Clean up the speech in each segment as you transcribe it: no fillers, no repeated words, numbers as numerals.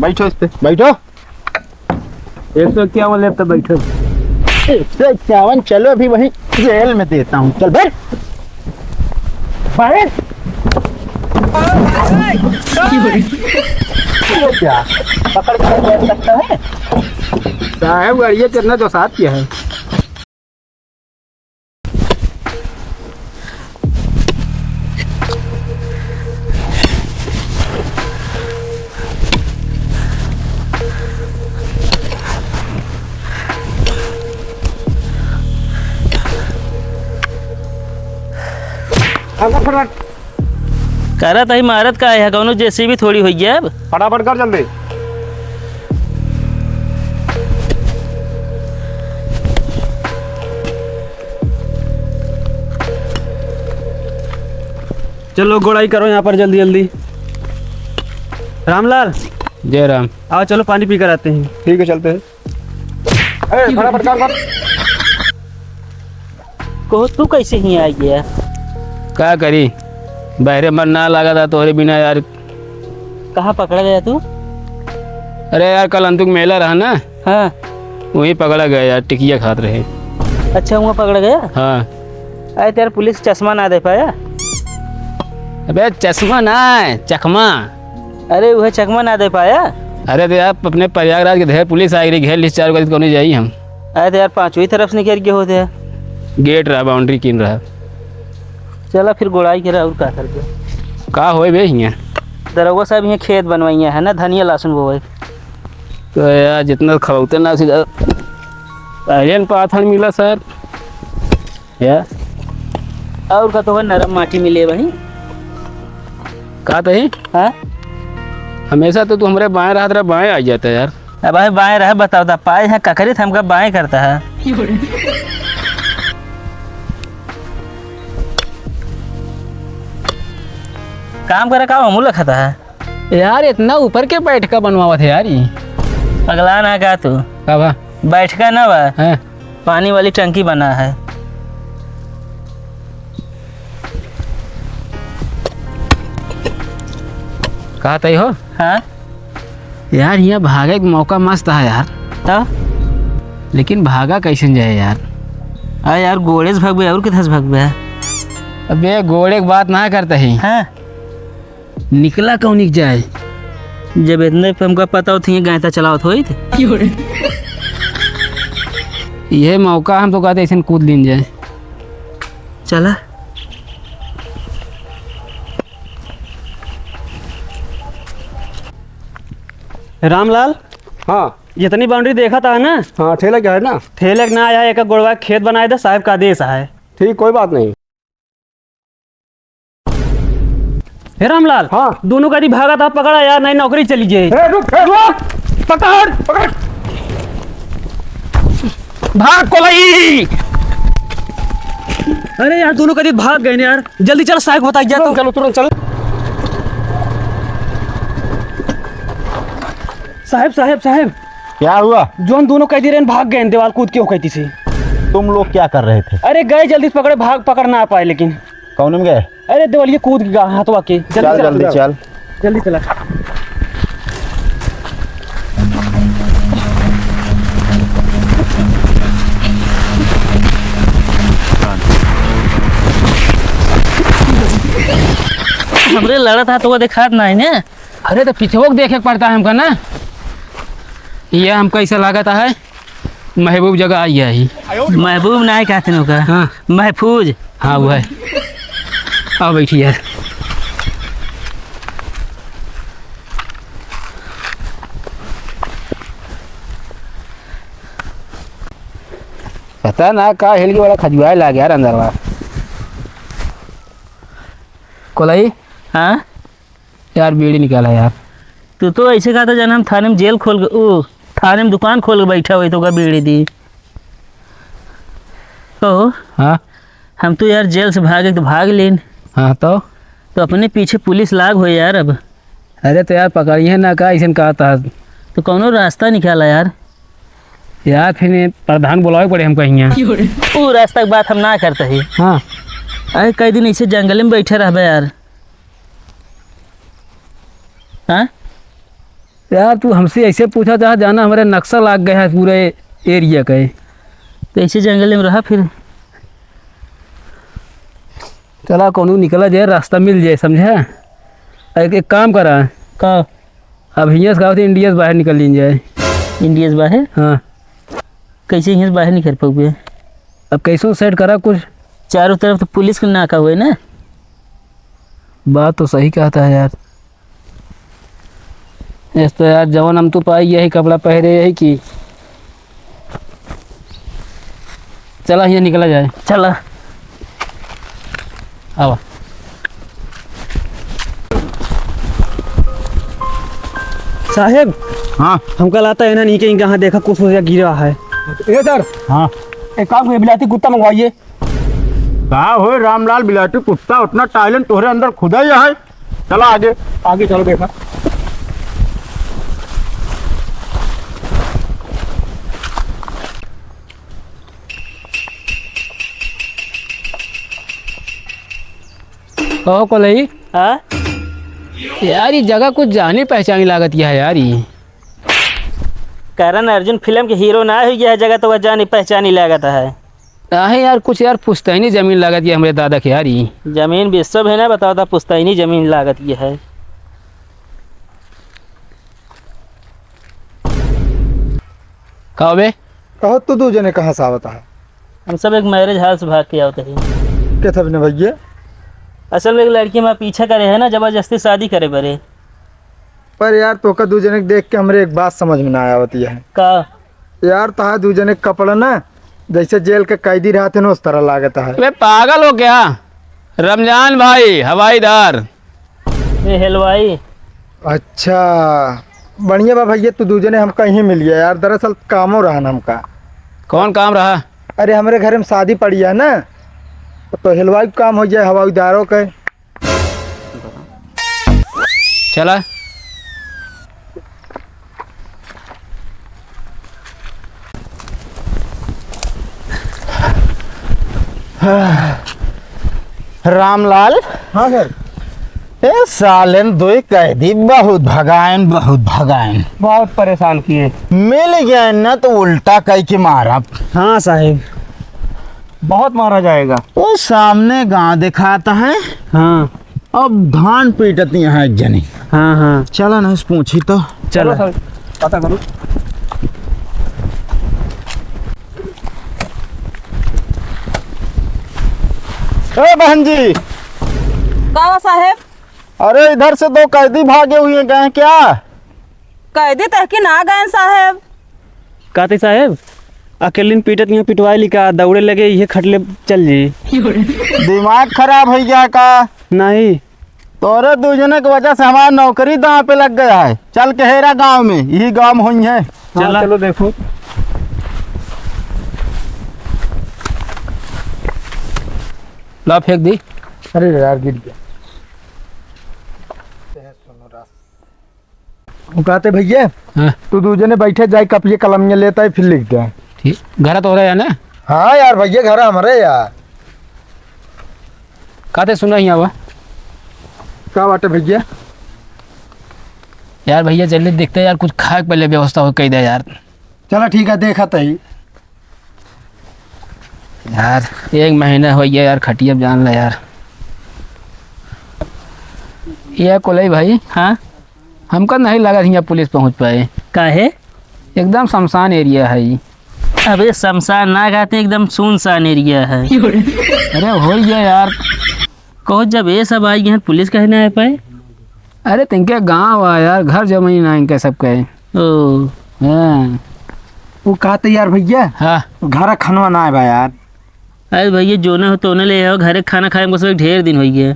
बैठो इस पे बैठो। 151 लेब तो बैठो। 151 चलो अभी वहीं जेल में देता हूँ। चल बैठ बैठ। क्या पकड़ के बैठ सकता है साहब गाड़िया कितना तो साथ किया है। कह रहा था इमारत का है कौनो जेसीबी थोड़ी हुई है। अब फटाफट कर जल्दी। चलो गोड़ाई करो यहाँ पर जल्दी जल्दी। रामलाल जय राम। आओ चलो पानी पी कर आते हैं। ठीक है चलते हैं। फटाफट कर। को तू कैसे ही आ गया? क्या करी बहरे मन ना लगा था तोहरे बिना यार। कहाँ पकड़ा गया तू? अरे यार कल अंतुक मेला रहा ना, हाँ वहीं पकड़ा गया यार, टिकिया खात रहे। अच्छा वहाँ पकड़ गया। हाँ। अरे तेरा पुलिस चश्मा ना दे पाया? अबे चश्मा ना है चकमा। अरे वह चकमा ना दे पाया? अरे तो यार अपने प्रयागराज के ढेर पुलिस आई रही, घेर लिस्ट 4 बजे कौन जाई हम। अरे तो यार पांचवी तरफ से निकल के होते हैं। गेट रहा, बाउंड्री किन रहा। चला फिर गोड़ाई करा और का करके का होए बे हियाँ। दरोगा साहब यहाँ खेत बनवाइया है ना, धनिया लहसुन बोए। तो यार जितना खवते ना उसी पहले पाथर मिला सर यार। और का तो है नरम माटी मिले वही। का तही हाँ हमेशा तो तू हमारे बाएं रहा तेरा बाएं आ जाता है यार। अब भाई बाएं रहे बताओ था पाए हैं ककरी था हमका बाएं करता है। काम करे का हमू लखता है यार इतना ऊपर के बैठका बनवावा थे यार ये। अगला ना का तू का बा बैठका ना बा है पानी वाली टंकी बना है। कहा तय हो। हाँ यार यहाँ भागे का मौका मस्त है यार, तो लेकिन भागा कैसे जाए यार। अरे यार गोड़े से भगवे और किधर से भगवे? अबे घोड़े की बात ना करते ही। हाँ निकला कौन निक जाए। जब इतने पे हमको पता होती है गायता चलावत होई थे। यह मौका हम तो कहते ऐसे कूद लीन जाए। चला रामलाल हाँ जितनी बाउंड्री देखा था ना, हाँ ठेला क्या है ना। ठेले ना आया एक गोड़वा खेत बनाए थे, साहब का आदेश है। ठीक कोई बात नहीं। हे रामलाल हाँ दोनों का भागा था पकड़ा यार, नहीं नौकरी चली गई। रुक पकड़ पकड़ भाग कोलाई। अरे यार दोनों का भाग गए यार, जल्दी चल साहब बता गया तो। चलो तुरंत चल। साहब साहब साहब क्या हुआ? जोन दोनों कैदी रहे भाग गए दीवार कूद के हो कहती से। तुम लोग क्या कर रहे थे? अरे गए जल्दी से पकड़े, भाग पकड़ ना पाए लेकिन। कौन में गए? अरे देवलिए कूद गया हाथों के। चल जल्दी चल जल्दी चला। हमरे लड़ा था तो वो दिखात नहीं ना। अरे तो पीछे देखे पड़ता है हमका ना। यह हमका ऐसा लागता है महबूब जगह आई है ही। महबूब नहीं कहते नो का। हाँ महफूज। हाँ वो है। आओ बैठी यार। पता ना का हेलगी वाला खजुआ ला गया अंदर वाला कोलाई। हाँ यार बीड़ी निकाला यार। तू तो ऐसे कहा था जन हम थाने में जेल खोल ओ थाने में दुकान खोल के बैठा हुई तो का बीड़ी दी। तो हाँ हम तो यार जेल से भागे तो भाग लेन। हाँ तो अपने पीछे पुलिस लाग हो यार अब। अरे तो यार पकड़िए ना का ऐसा कहा था तो कौनो रास्ता निकाला यार। यार फिर प्रधान बुलावे पड़े हमको यहाँ। वो रास्ता की बात हम ना करते ही। हाँ अरे कई दिन ऐसे जंगल में बैठे रह यार। हाँ यार तू हमसे ऐसे पूछा जहाँ जाना हमारे नक्शा लाग गया है पूरे एरिया का। तो ऐसे जंगल में रहा फिर। चला कोनो निकला जाए, रास्ता मिल जाए, समझा। एक काम करा, का अब यहाँ से कहा इंडिया से बाहर निकल लीन जाए। इंडिया से बाहर? हाँ। कैसे यहाँ से बाहर नहीं कर पाओगे? अब कैसो सेट करा कुछ। चारों तरफ तो पुलिस का नाका हुआ है ना। बात तो सही कहता है यार। इस तो यार जवान हम तो पाई यही कपड़ा पहरे यही की। चला यहाँ निकला जाए। चला। आवा। साहेब हाँ हम कल आता है ना, नहीं कहीं कहाँ देखा कुछ हो गया गिरा है। ये सर हाँ एक काम करिए, बिलाती कुत्ता मंगवाइए। कहा हो रामलाल बिलाटी कुत्ता, उतना टैलेंट तोहरे अंदर खुदा ही है। चला आगे। आगे चलो देखा। कहो कोलई हाँ यार, ये जगह कुछ जानी पहचानी लागत है यार। ये करण अर्जुन फिल्म के हीरो ना हो गया है जगह, तो वह जानी पहचानी लागत है। आहे यार कुछ यार पुश्तैनी जमीन लागत है हमारे दादा के यार। ये जमीन विश्व है ना, बताओ था पुश्तैनी जमीन लागत ये है। कहो बे। कहो तो दू जने कहाँ से आवता है? हम सब एक मैरिज हाल से भाग के आते हैं। के थब ने भैया? असल में एक लड़की हमारा पीछा करे है ना, जबरदस्ती शादी करे बरे। पर यार तो का दू जने के देख के हमरे एक बात समझ में ना आवती है। का यार तहा दू जने के कपड़ा ना जैसे जेल के कैदी रहते ना उस तरह लागत है। वे पागल हो क्या? रमजान भाई हवाईदार। ये हलवाई। अच्छा बढ़िया बा भैया, तू दू जने हम कहीं मिल गया यार। दरअसल कामों रहा हमका। कौन काम रहा? अरे हमारे घर में शादी पड़ी है ना, तो हलवाई का काम हो जाए हवाईदारों के। चला। रामलाल, हाँ सर। ए सालन दो कैदी बहुत भगायन बहुत परेशान किए। मिल गया ना तो उल्टा कह के मारा। हाँ साहेब बहुत मारा जाएगा। वो सामने गांव दिखाता है। हाँ अब धान पीटती है एक जनी। हाँ हाँ चला ना पूछी तो। चलो। पता करो। ए बहन जी, कहा साहेब? अरे इधर से दो कैदी भागे हुए गए क्या? कैदी तहकी ना गए साहेब। कहते साहेब अकेले पीटत यहाँ पिटवाई लिखा दौड़े लगे ये खटले चल जी। दिमाग खराब हो गया का? नहीं तोरे दूजने की वजह से हमारा नौकरी दांव पे लग गया है। चल के हेरा गांव में, यही गांव में हुई है। चला। चलो देखो। ला फेंक दी। अरे यार गिर गया। वो कहते भैया हाँ तू दू जने बैठे जाए कपिए कलमिया लेता है फिर लिख दे। ठीक, घर तो हो रहा है ना। हाँ यार भैया घर हमारे यार। कहते सुना ही हुआ क्या बात है भैया? यार। भैया जल्दी देखते यार, कुछ खाए पहले व्यवस्था हो कही दे यार। चलो ठीक है देखा तही। यार 1 महीना हो गया यार, खटिया जान ला यार। ये कोलई भाई, हाँ हमका नहीं लगा यहाँ पुलिस पहुँच पाए। काहे? एकदम शमशान एरिया है ये। अबे शमशान ना कहते, एकदम सुनसान एरिया है। अरे हो गया यार। कहो जब ये सब आई हैं पुलिस कहे ना आ पाए? अरे तिनके गाँव आ यार, घर जमीन ना इनके सब कहे। ओ हाँ वो कहते यार भैया हाँ। घर खनवा ना है यार। अरे भैया जो न हो तो न ले आओ, घरे खाना खाए में बस ढेर दिन हो गया।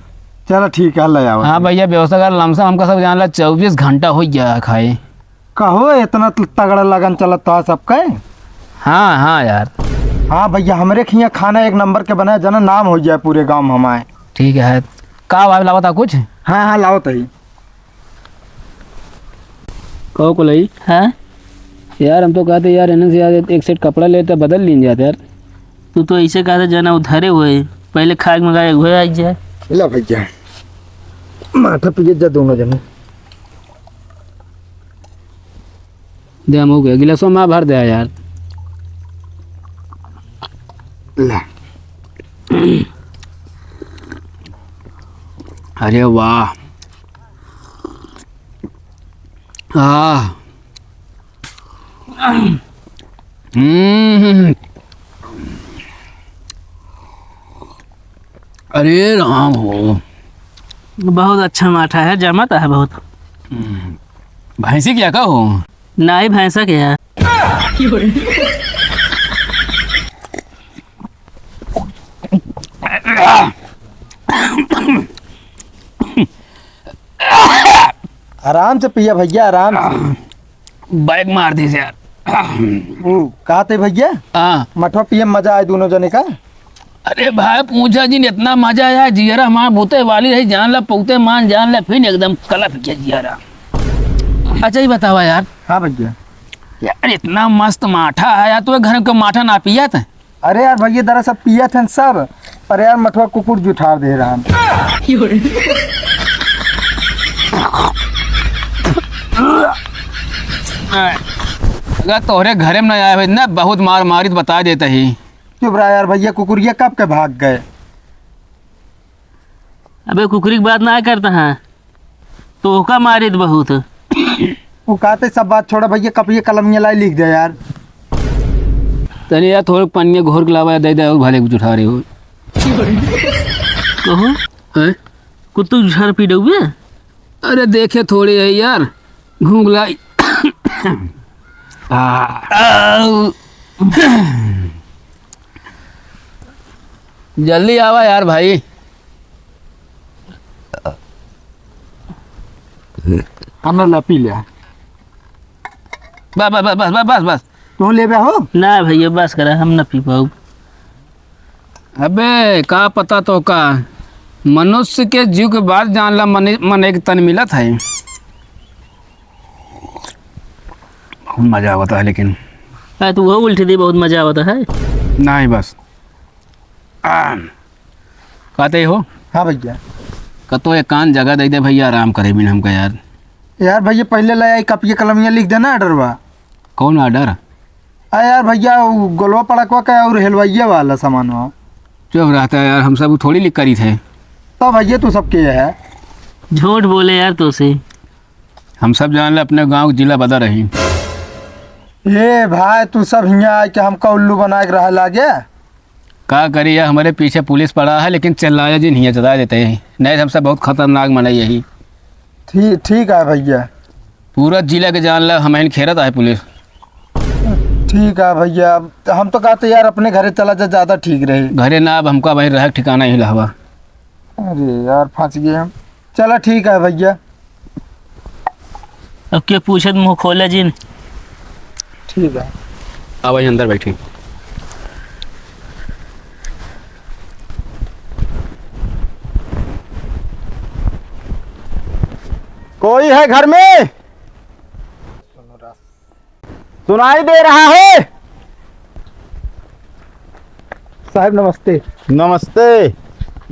चलो ठीक है ले आओ। हाँ भैया व्यवस्था कर, लमसम हमका सब जान ला 24 घंटा हो गया खाए। कहो इतना तगड़ा लगन चलत तो सबका। हाँ हाँ यार। हाँ भैया हमरे खिया खाना एक नंबर के बनाए जना नाम हो जाए पूरे गांव में हमारे। ठीक है। का भाई लावा था कुछ? हाँ हाँ लाओ तही। कहो कोलई हाँ यार, हम तो कहते यार इन्हें से यार एक सेट कपड़ा लेते बदल लीन जाते यार। तू तो ऐसे कहा था जना उधरे हुए, पहले खाग मंगाए हुए आई जाए। ला भैया माथा पिए जा दोनों जने। दे हम हो गया गिलासों में भर दे यार। अरे वाह अरे राम हो, बहुत अच्छा माठा है, जमाता है बहुत। भैंसी क्या कहो? ना ही भैंसा के है। आराम से पिया भैया, आराम से। बैग मार दी यार। वो कहा थे भैया हाँ मठवा पिए मजा आए दोनों जने का। अरे भाई पूछा जी इतना मजा आया, जियरा हमारा भूते वाली रही, जान ला पुगते मान जान ला, फिर एकदम कलप गया जियरा। अच्छा ही बतावा यार। हाँ भैया। यार इतना मस्त माठा है यार, तुम्हें घर का माठा ना पिया था? अरे यार भैया दरअसल पिया थे सब, पर यार मठवा कुकुर जुठार दे रहा है। अगर तोहरे घरे में न आया भाई ना, बहुत मार मारी तो बता देता ही। चुप रहा यार भैया, कुकुरिया कब के भाग गए। अबे कुकरी की बात ना करता है तो ओका मारित बहुत। वो कहते सब बात छोड़ा भैया, कपिए कलमिया लाई लिख दे यार। तनी यार थोड़े पनिया घोर के लावा दे दे और भले कुछ उठा रहे हो। कहो हैं? कुत्तू झर पी डूबे। अरे देखे थोड़ी है यार, घूम लाई। जल्दी आवा यार भाई। हमने ला पी लिया। बस बस बस बस बस बस। तू ले बे हो। ना भैया बस करा, हम न पी पाऊ। अबे का पता तो का, मनुष्य के जीव के बाद जान ला मन एक तन मिला था। बहुत मजा आता है लेकिन। तू वो उल्टी दी, बहुत मजा आता है। नहीं बस कहते हो हाँ भैया। कतो एक कान जगह दे दे भैया, आराम करे बिन हमका यार। यार भैया पहले ले आई कपिए कलमिया लिख देना ऑर्डरवा। कौन ऑर्डर? यार भैया वो गोलवा पड़कवा का और हलवाइया वाला सामान हो। चुप रहता है यार, हम सब थोड़ी लिख करी थे। तो भैया तू सबके है। झूठ बोले यार तो से। हम सब जान ले अपने गांव जिला बदल रही। ये भाई तू सब यहाँ आके हमका उल्लू बना के रहा लागे। का करिए, हमारे पीछे पुलिस पड़ा है लेकिन चिल्लाया जी नहीं चला देते हैं। नहीं हम सब बहुत खतरनाक मना यही। ठीक है भैया। पूरा जिला के जान ला हमें खेरत है पुलिस। ठीक है भैया, हम तो कहते यार अपने घरे चला जा, ज़्यादा ठीक रही। घरे ना, अब हमका वहीं रह ठिकाना ही लहवा। अरे यार फंस गए हम। चलो ठीक है भैया। अब क्या पूछत मुँह खोला जिन। ठीक है। अब वहीं अंदर बैठी। कोई है घर में? सुनाई दे रहा है? साहब नमस्ते। नमस्ते।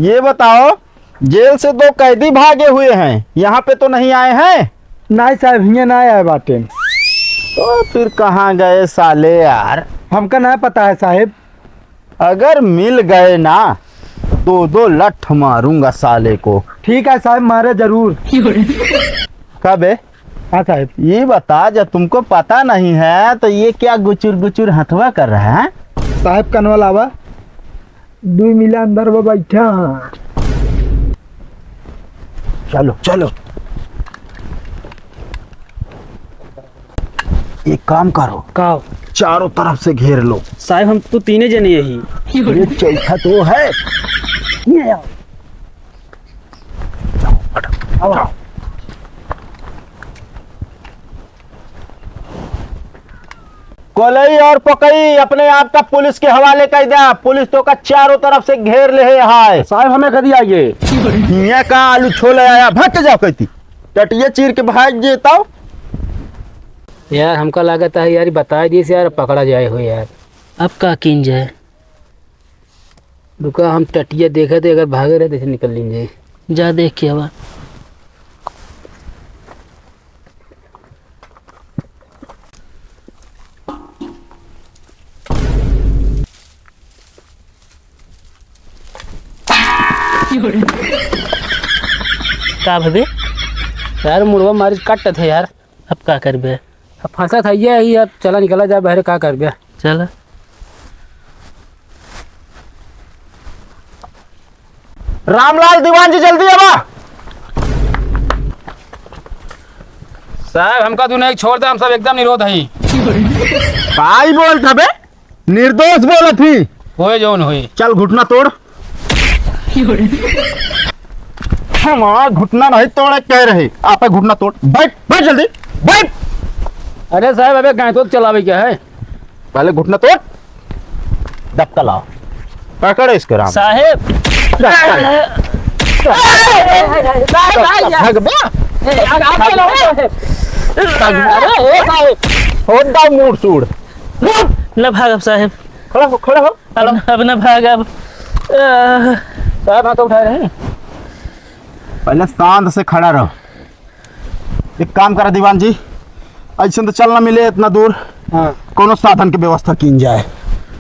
ये बताओ, जेल से 2 कैदी भागे हुए हैं, यहाँ पे तो नहीं आए हैं? नहीं साहब यहाँ ना आए बाटे। तो फिर कहाँ गए साले यार? हमका ना पता है साहब। अगर मिल गए ना 2 लठ मारूंगा साले को। ठीक है साहब, मारे जरूर। कब है? हाँ साहब। ये बता, जब तुमको पता नहीं है तो ये क्या गुचुर गुचुर हथवा कर रहा है? साहब कनवा लावा 2 मिला अंदर वो बैठा। चलो चलो। एक काम करो, का चारों तरफ से घेर लो। साहब हम तो 3 जने यही। ये चौथा तो है। ये आओ। आओ। कोलई और पकई अपने आप का पुलिस के हवाले कर दिया। पुलिस तो का चारों तरफ से घेर ले है। साहब हमें कदी आइए। हिया का आलू छोले आया, भाग के जाओ कहती। टटिया चीर के भाग जेता। यार हमका लागत है यार, बता दिए यार पकड़ा जाए हो यार। अब का किन जाए। रुका हम टटिया देखे थे, अगर भागे रहे तो निकल लेंगे। जा देख के अब। का भबे? यार मुड़वा मारी कट थे यार। अब का करबे? अब फंसा था ये ही, अब चला निकला जाए बहरे का कर गया। चल रामलाल दीवान जी जल्दी आवा। साहब हमका तू नहीं छोड़ दे, हम सब एकदम निरोध है। काई बोल बे, निर्दोष बोलत थी। होए जौन होए। चल घुटना तोड़। हमारा घुटना नहीं तोड़े कह रहे, आप घुटना तोड़। बैठ बैठ जल्दी बैठ। अरे साहब अबे गाय तो चलावे क्या है? पहले घुटना तोड़, दबका लाओ, पकड़ इसके राम। साहेब मूड सूड न भागब साहेब, खड़ा हो खड़ा हो। अब न भागब। साहब हाथ उठाए रहे। पहले शांत से खड़ा रहो। एक काम करा दीवान जी, ऐसे तो चल ना मिले इतना दूर। हाँ कोनो साधन की व्यवस्था की जाए।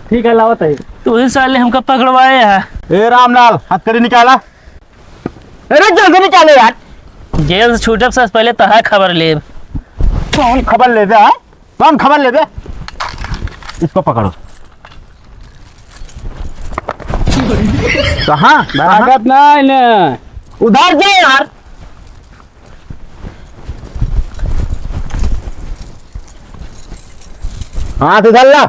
ठीक है लावत है। तू ही साले हमका पकड़वाए है। ए रामलाल हथकड़ी निकाला। अरे जल्दी निकाले यार। जेल से छूटब से पहले तहा खबर ले। कौन खबर ले दे? कौन खबर ले दे? इसको पकड़ो। कहाँ भागत नहीं न। उधर जाओ यार। हाथ इधर ला।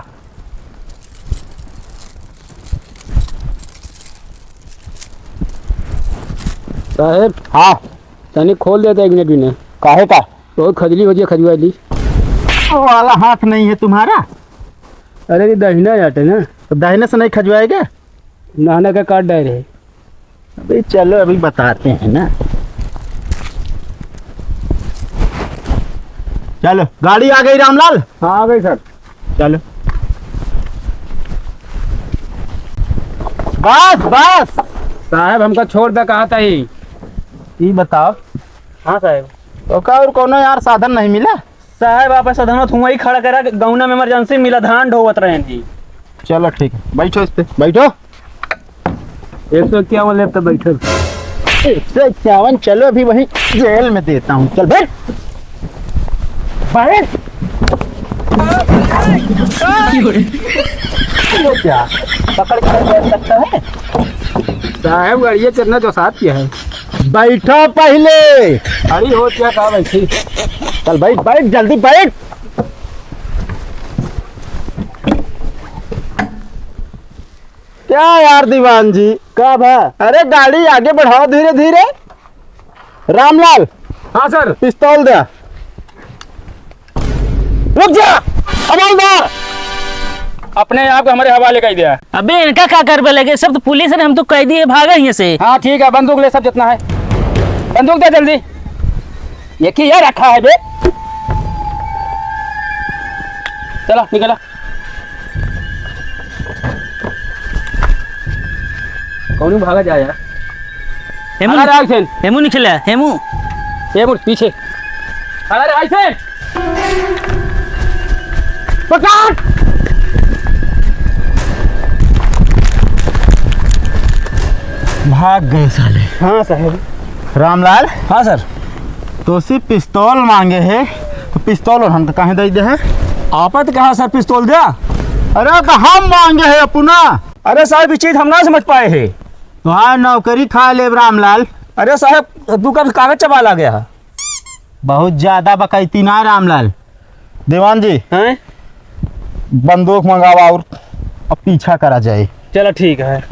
साहब हाँ तनी खोल देता 1 मिनट भी ने। काहे का? बहुत खजली हो जी खजवा ली। वो वाला हाथ नहीं है तुम्हारा? अरे ये दहीना जाटे ना, तो दाहिने से नहीं खजवाएगा? नहाने का काट डाय रहे। अभी चलो अभी बताते हैं ना। चलो गाड़ी आ गई रामलाल। हाँ आ गई सर। चलो बस बस। साहब हमका छोड़ दे कहा था ही। ये बताओ। हाँ साहेब। तो का और कोनो यार साधन नहीं मिला? साहब आप सदनत हुआ ही खड़ा करा, गौना में इमरजेंसी मिला, धान ढोवत रहे जी। चलो ठीक है, बैठो इस पे बैठो। 151 लेब तो बैठो। 151 चलो अभी वहीं जेल में देता हूँ। चल बैठ बैठ। ये क्या पकड़ के बैठ सकता है? साहब गाड़िया चलना जो साथ किया है। बैठो पहले। अरे हो क्या कहा बैठी। चल बैठ बैठ जल्दी बैठ। क्या यार दीवान जी का भा? अरे गाड़ी आगे बढ़ाओ धीरे धीरे। रामलाल हाँ सर। पिस्तौल दे। रुक जा हवलदार। अपने आप को हमारे हवाले कर दिया। अबे इनका क्या करबे लगे, सब तो पुलिस ने, हम तो कैदी है, भागा यहाँ से। हाँ ठीक है, बंदूक ले सब जितना है। बंदूक दे जल्दी। ये की ये रखा है बे। चलो निकला। कौन भागा जा यार। हेमू अरे आइसेन, हेमू निकला हेमू। ये मुड़ पीछे। अरे आइसेन पकड़। भाग गए साले। हाँ साहब। रामलाल हाँ सर। तो सिर्फ पिस्तौल मांगे है, तो पिस्तौल और हम तो कहीं दे दे है? आपत कहा सर पिस्तौल दिया? अरे तो हम मांगे है अपना। अरे साहब ये चीज हम ना समझ पाए है। तुम्हारा नौकरी खा ले रामलाल। अरे साहब तू का कागज चबाल आ गया। बहुत ज्यादा बकैती ना रामलाल। दीवान जी हैं? बंदूक मंगावा और अब पीछा करा जाए। चलो ठीक है।